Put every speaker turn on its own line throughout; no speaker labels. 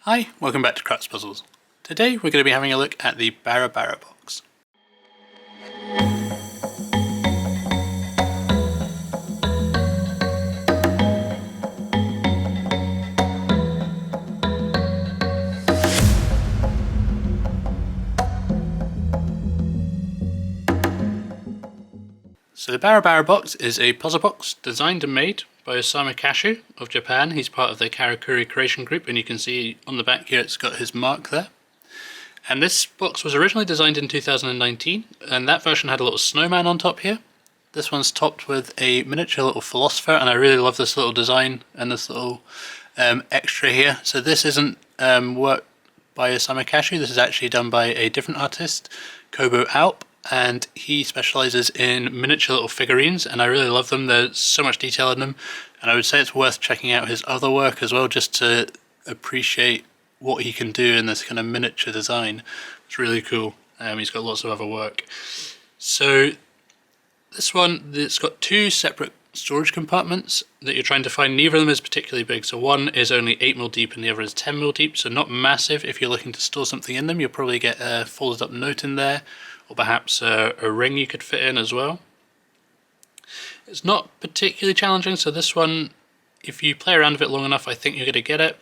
Hi, welcome back to Crafts Puzzles. Today we're going to be having a look at the Bara Bara box. So the Bara Bara box is a puzzle box designed and made by Osamu Kashu of Japan. He's part of the Karakuri creation group, and you can see on the back here it's got his mark there. And this box was originally designed in 2019, and that version had a little snowman on top here. This one's topped with a miniature little philosopher, and I really love this little design and this little extra here. So this isn't work by Osamu Kashu, this is actually done by a different artist, Kobo Alp. And he specialises in miniature little figurines, and I really love them. There's so much detail in them, and I would say it's worth checking out his other work as well, just to appreciate what he can do in this kind of miniature design. It's really cool. He's got lots of other work. So this one, it's got two separate storage compartments that you're trying to find. Neither of them is particularly big, so one is only 8mm deep and the other is 10mm deep, so not massive. If you're looking to store something in them, you'll probably get a folded up note in there, or perhaps a ring you could fit in as well. It's not particularly challenging, so this one, if you play around with it long enough, I think you're going to get it.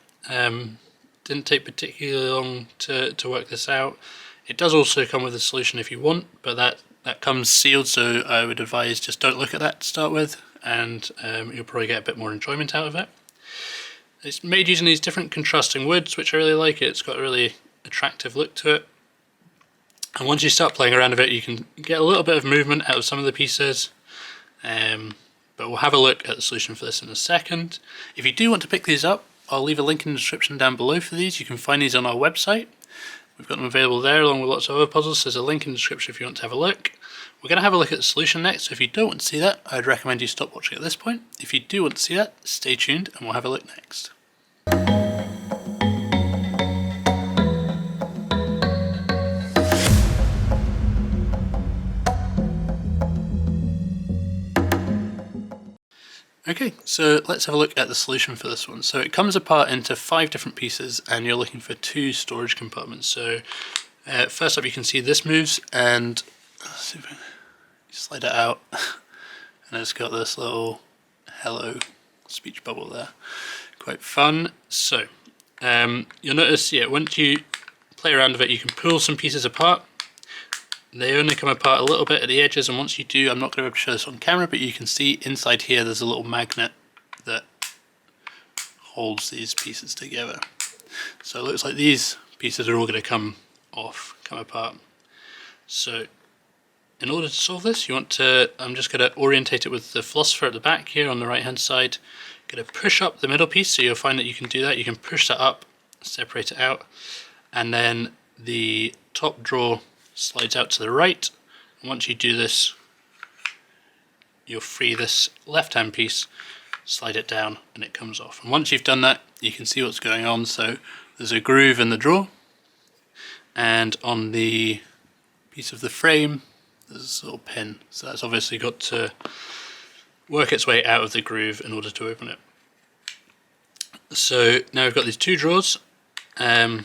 Didn't take particularly long to work this out. It does also come with a solution if you want, but that comes sealed, so I would advise just don't look at that to start with, and you'll probably get a bit more enjoyment out of it. It's made using these different contrasting woods, which I really like. It's got a really attractive look to it. And once you start playing around with it, you can get a little bit of movement out of some of the pieces. But we'll have a look at the solution for this in a second. If you do want to pick these up, I'll leave a link in the description down below for these. You can find these on our website. We've got them available there along with lots of other puzzles. So there's a link in the description if you want to have a look. We're going to have a look at the solution next, so if you don't want to see that, I'd recommend you stop watching at this point. If you do want to see that, stay tuned and we'll have a look next. Okay, so let's have a look at the solution for this one. So it comes apart into 5 different pieces, and you're looking for 2 storage compartments. So first up you can see this moves, and let's see if I slide it out, and it's got this little hello speech bubble there. Quite fun. So you'll notice, once you play around with it, you can pull some pieces apart. They only come apart a little bit at the edges, and once you do, I'm not going to be able to show this on camera, but you can see inside here there's a little magnet that holds these pieces together. So it looks like these pieces are all going to come apart. So in order to solve this, I'm just going to orientate it with the Philosopher at the back here on the right hand side. Going to push up the middle piece, so you'll find that you can do that. You can push that up, separate it out, and then the top drawer slides out to the right, and once you do this, you'll free this left hand piece, slide it down, and it comes off. And once you've done that, you can see what's going on. So there's a groove in the drawer, and on the piece of the frame there's a little pin, so that's obviously got to work its way out of the groove in order to open it. So now we've got these 2 drawers, and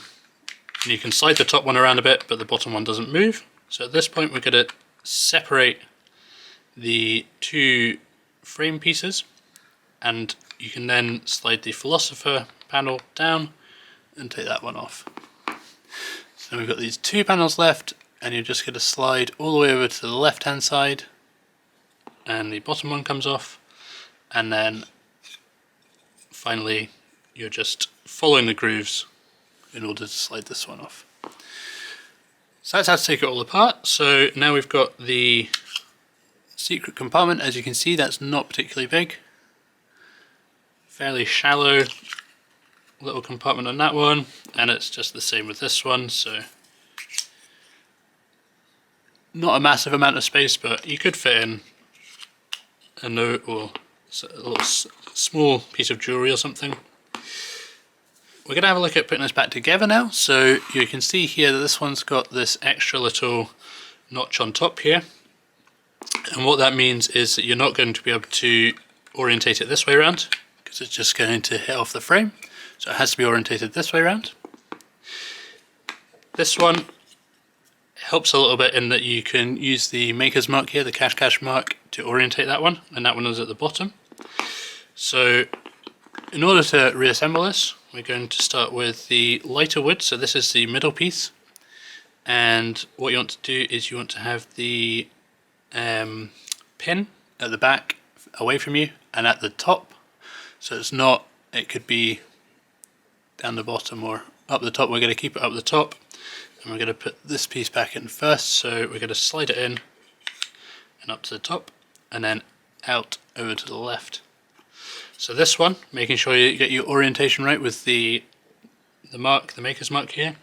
you can slide the top one around a bit, but the bottom one doesn't move. So at this point we're going to separate the 2 frame pieces, and you can then slide the Philosopher panel down and take that one off. So we've got these 2 panels left, and you're just going to slide all the way over to the left hand side, and the bottom one comes off, and then finally you're just following the grooves in order to slide this one off. So that's how to take it all apart. So now we've got the secret compartment. As you can see, that's not particularly big. Fairly shallow little compartment on that one, and it's just the same with this one. So not a massive amount of space, but you could fit in a note or a little small piece of jewellery or something. We're going to have a look at putting this back together now. So you can see here that this one's got this extra little notch on top here, and what that means is that you're not going to be able to orientate it this way around, because it's just going to hit off the frame. So it has to be orientated this way around. This one helps a little bit in that you can use the maker's mark here, the cash mark, to orientate that one, and that one is at the bottom. So in order to reassemble this, we're going to start with the lighter wood. So this is the middle piece, and what you want to do is you want to have the pin at the back away from you and at the top, so it's not, it could be down the bottom or up the top. We're going to keep it up the top, and we're going to put this piece back in first. So we're going to slide it in and up to the top and then out over to the left. So this one, making sure you get your orientation right with the mark, the maker's mark here,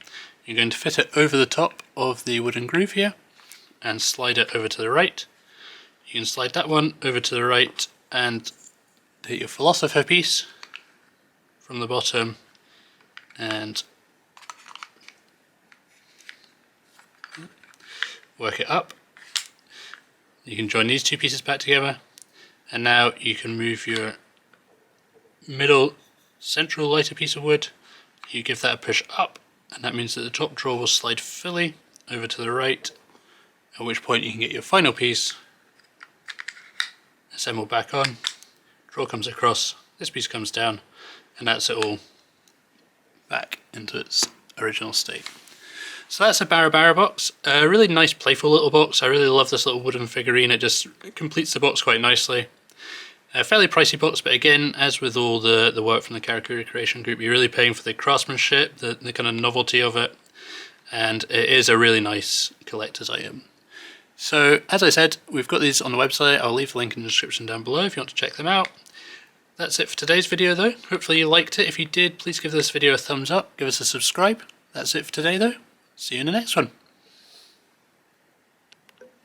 you're going to fit it over the top of the wooden groove here and slide it over to the right. You can slide that one over to the right and hit your Philosopher piece from the bottom and work it up. You can join these two pieces back together, and now you can move your middle central lighter piece of wood. You give that a push up, and that means that the top drawer will slide fully over to the right, at which point you can get your final piece, assemble back on, drawer comes across, this piece comes down, and that's it all back into its original state. So that's a Bara Bara box, a really nice playful little box. I really love this little wooden figurine, it just completes the box quite nicely. A fairly pricey box, but again, as with all the work from the Karakuri Creation Group, you're really paying for the craftsmanship, the kind of novelty of it, and it is a really nice collector's item. So, as I said, we've got these on the website. I'll leave the link in the description down below if you want to check them out. That's it for today's video though. Hopefully you liked it. If you did, please give this video a thumbs up, give us a subscribe. That's it for today though. See you in the next one.